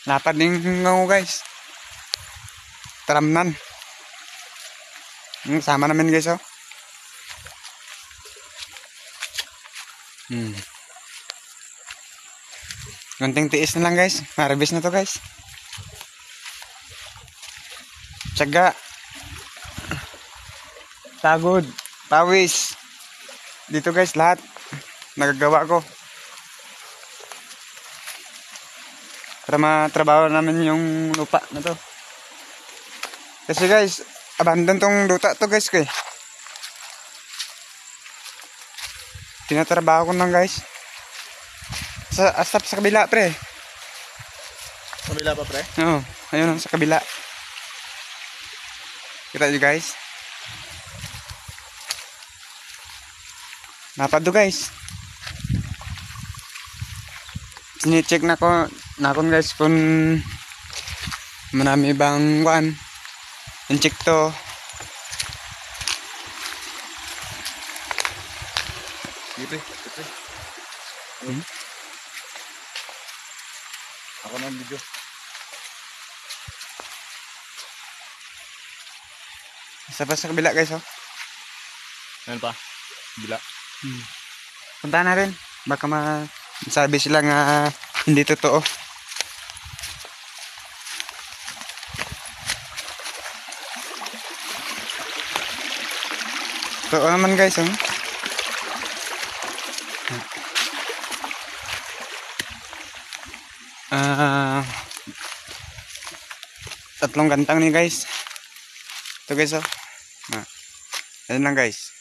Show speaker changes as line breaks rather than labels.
Lapad din ako guys. Taramnan. Sama namin guys oh. Gunting tiis na lang guys. Harvest na to guys. Tsaga. Tagod. Pawis. Dito guys lahat. Nagagawa ko. Para matrabaho namin yung lupa na to. Kasi guys, abandon tong luta to guys kay. Tinatrabaho ko lang guys. Sa kabila pre.
Sa kabila pa pre?
Oo, ayun sa kabila. Kita nyo guys. Napad do guys. Sini-check na ko guys kung marami bang kuan. In-check to.
Gitu. Ako na ang video.
Isa pa sa kabila guys oh.
Ayan pa. Bila.
Punta na rin. Baka masabi sila nga hindi totoo. Totoo naman guys oh. Tatlong gantang ni guys. Ito guys oh. Ayun lang guys.